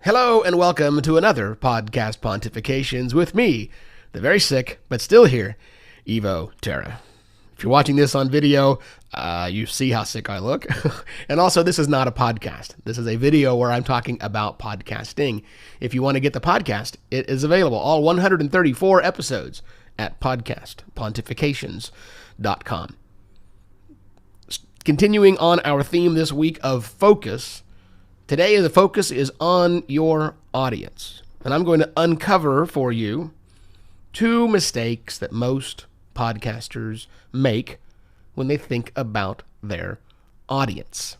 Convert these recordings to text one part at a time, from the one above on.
Hello and welcome to another Podcast Pontifications with me, the very sick, but still here, Evo Terra. If you're watching this on video, you see how sick I look. And also, this is not a podcast. This is a video where I'm talking about podcasting. If you want to get the podcast, it is available, all 134 episodes, at podcastpontifications.com. Continuing on our theme this week of focus, today the focus is on your audience. And I'm going to uncover for you two mistakes that most podcasters make when they think about their audience.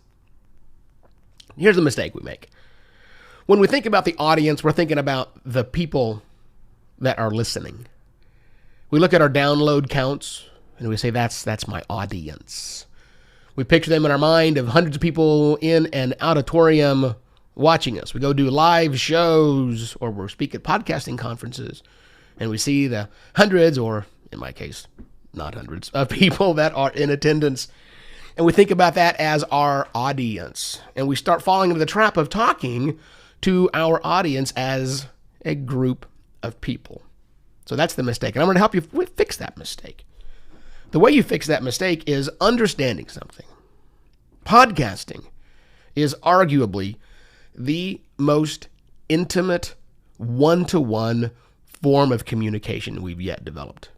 Here's the mistake we make. When we think about the audience, we're thinking about the people that are listening. We look at our download counts and we say, that's my audience. We picture them in our mind of hundreds of people in an auditorium watching us. We go do live shows or we speak at podcasting conferences and we see the hundreds, or in my case, not hundreds, of people that are in attendance. And we think about that as our audience. And we start falling into the trap of talking to our audience as a group of people. So that's the mistake. And I'm going to help you fix that mistake. The way you fix that mistake is understanding something. Podcasting is arguably the most intimate, one-to-one form of communication we've yet developed.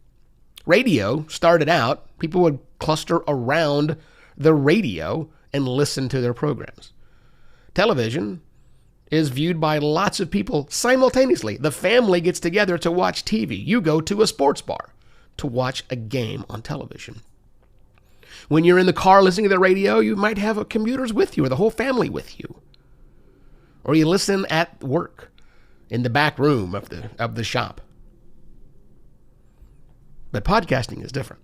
Radio started out, people would cluster around the radio and listen to their programs. Television is viewed by lots of people simultaneously. The family gets together to watch TV. You go to a sports bar to watch a game on television. When you're in the car listening to the radio, you might have commuters with you or the whole family with you. Or you listen at work in the back room of the shop. But podcasting is different.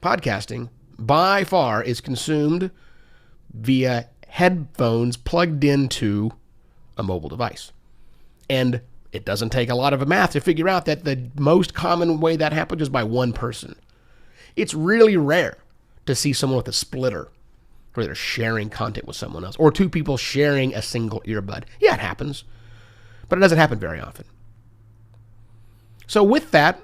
Podcasting, by far, is consumed via headphones plugged into a mobile device. And it doesn't take a lot of math to figure out that the most common way that happens is by one person. It's really rare to see someone with a splitter where they're sharing content with someone else, or two people sharing a single earbud. Yeah, it happens, but it doesn't happen very often. So with that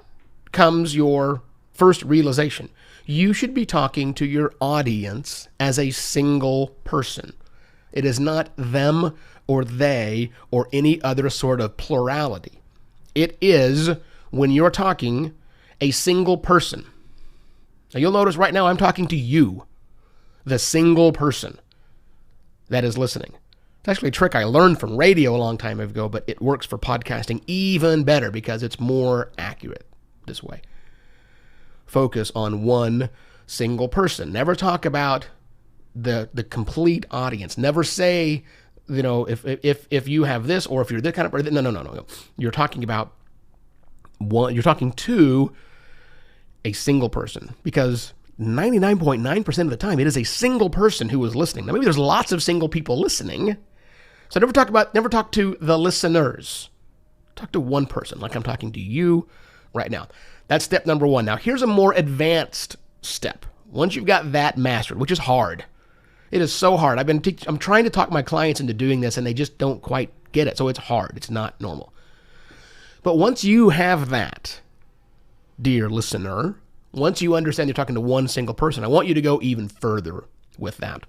comes your first realization. You should be talking to your audience as a single person. It is not them or they or any other sort of plurality. It is, when you're talking, a single person. Now you'll notice right now I'm talking to you, the single person that is listening. It's actually a trick I learned from radio a long time ago, but it works for podcasting even better because it's more accurate this way. Focus on one single person. Never talk about the complete audience. Never say, if you have this or if you're this kind of person. No. You're talking about one. You're talking to a single person because 99.9% of the time it is a single person who is listening. Now maybe there's lots of single people listening. So never talk to the listeners. Talk to one person like I'm talking to you right now. That's step number one. Now here's a more advanced step. Once you've got that mastered, which is hard. It is so hard. I'm trying to talk my clients into doing this and they just don't quite get it. So it's hard. It's not normal. But once you have that, dear listener, once you understand you're talking to one single person, I want you to go even further with that.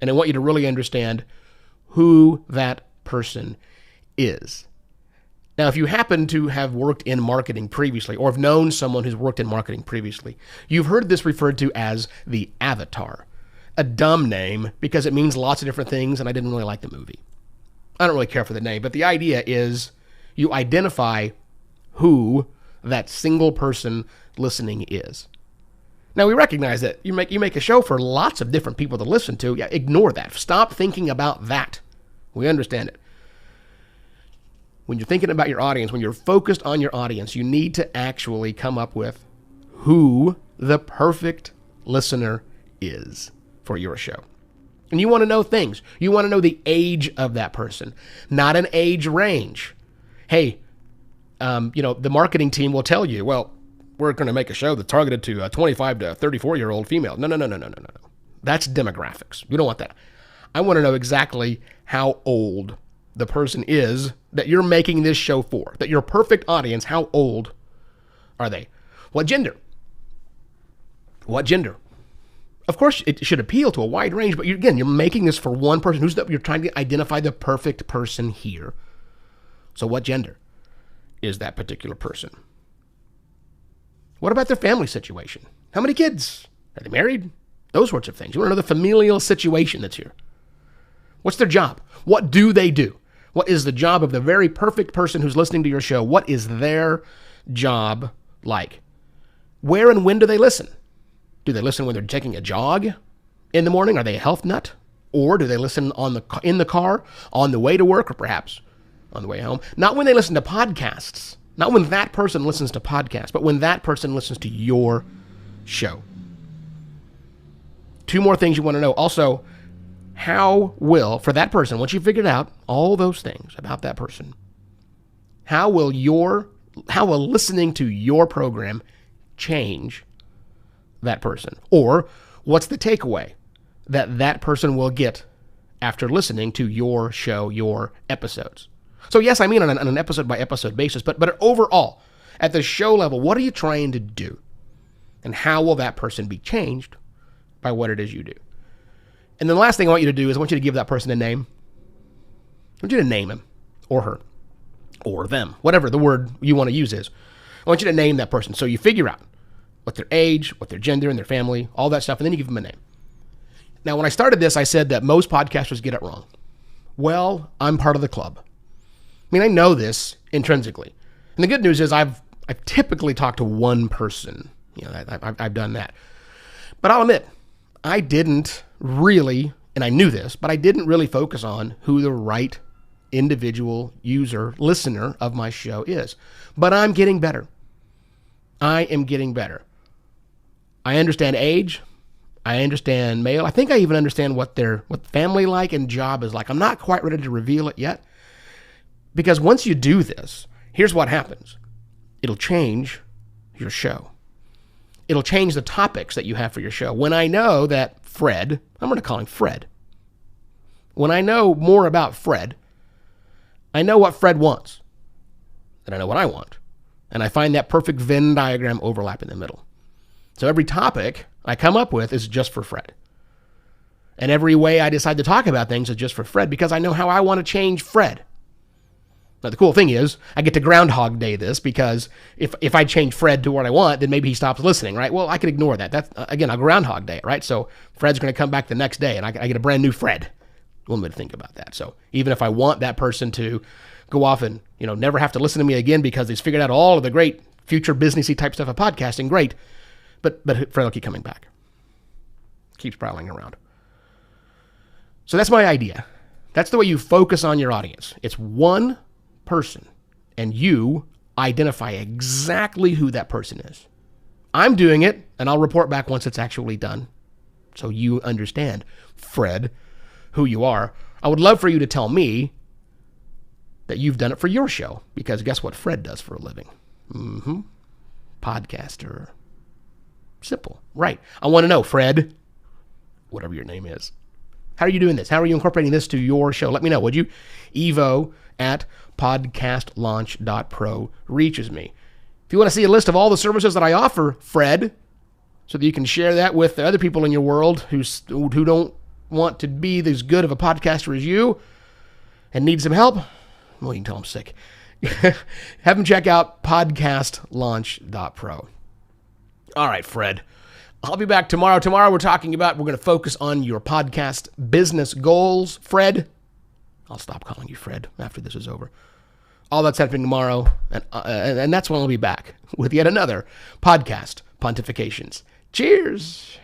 And I want you to really understand who that person is. Now, if you happen to have worked in marketing previously or have known someone who's worked in marketing previously, you've heard this referred to as the avatar. A dumb name because it means lots of different things, and I didn't really like the movie. I don't really care for the name, but the idea is you identify who that single person listening is. Now, we recognize that you make a show for lots of different people to listen to. Yeah, ignore that. Stop thinking about that. We understand it. When you're thinking about your audience, when you're focused on your audience, you need to actually come up with who the perfect listener is for your show. And you want to know things. You want to know the age of that person, not an age range. Hey, the marketing team will tell you, well, we're going to make a show that's targeted to a 25 to 34-year-old female. No. That's demographics. We don't want that. I want to know exactly how old the person is that you're making this show for, that your perfect audience, how old are they? What gender? What gender? Of course, it should appeal to a wide range, but you're making this for one person. You're trying to identify the perfect person here. So what gender is that particular person? What about their family situation? How many kids? Are they married? Those sorts of things. You want to know the familial situation that's here. What's their job? What do they do? What is the job of the very perfect person who's listening to your show? What is their job like? Where and when do they listen? Do they listen when they're taking a jog in the morning? Are they a health nut? Or do they listen in the car, on the way to work, or perhaps on the way home? Not when they listen to podcasts. Not when that person listens to podcasts, but when that person listens to your show. Two more things you want to know. Also, how will, for that person, once you've figured out all those things about that person, how will listening to your program change that person? Or what's the takeaway that person will get after listening to your show, your episodes? So yes, I mean on an episode by episode basis, but overall, at the show level, what are you trying to do? And how will that person be changed by what it is you do? And then the last thing I want you to do is I want you to give that person a name. I want you to name him or her or them, whatever the word you want to use is. I want you to name that person. So you figure out what their age, what their gender and their family, all that stuff, and then you give them a name. Now, when I started this, I said that most podcasters get it wrong. Well, I'm part of the club. I mean, I know this intrinsically. And the good news is I've typically talked to one person. You know, I've done that. But I'll admit, I didn't really, and I knew this, but I didn't really focus on who the right individual user, listener of my show is. But I'm getting better. I am getting better. I understand age. I understand male. I think I even understand what family like and job is like. I'm not quite ready to reveal it yet. Because once you do this, here's what happens. It'll change your show. It'll change the topics that you have for your show. When I know that Fred, I'm going to call him Fred. When I know more about Fred, I know what Fred wants. And I know what I want. And I find that perfect Venn diagram overlap in the middle. So every topic I come up with is just for Fred. And every way I decide to talk about things is just for Fred because I know how I want to change Fred. Now, the cool thing is I get to Groundhog Day this because if I change Fred to what I want, then maybe he stops listening, right? Well, I could ignore that. That's, again, a Groundhog Day, right? So Fred's going to come back the next day and I get a brand new Fred. One way to think about that. So even if I want that person to go off and, never have to listen to me again because he's figured out all of the great future businessy type stuff of podcasting, great. But Fred will keep coming back. Keeps prowling around. So that's my idea. That's the way you focus on your audience. It's one person, and you identify exactly who that person is. I'm doing it, and I'll report back once it's actually done, so you understand, Fred, who you are. I would love for you to tell me that you've done it for your show, because guess what Fred does for a living? Podcaster. Simple. Right. I want to know, Fred, whatever your name is, how are you doing this? How are you incorporating this to your show? Let me know, would you? evo@podcastlaunch.pro reaches me. If you want to see a list of all the services that I offer, Fred, so that you can share that with the other people in your world who don't want to be as good of a podcaster as you and need some help, well, you can tell I'm sick. Have them check out podcastlaunch.pro. All right, Fred. I'll be back tomorrow. Tomorrow we're going to focus on your podcast business goals. Fred, I'll stop calling you Fred after this is over. All that's happening tomorrow, and that's when I'll be back with yet another podcast pontifications. Cheers.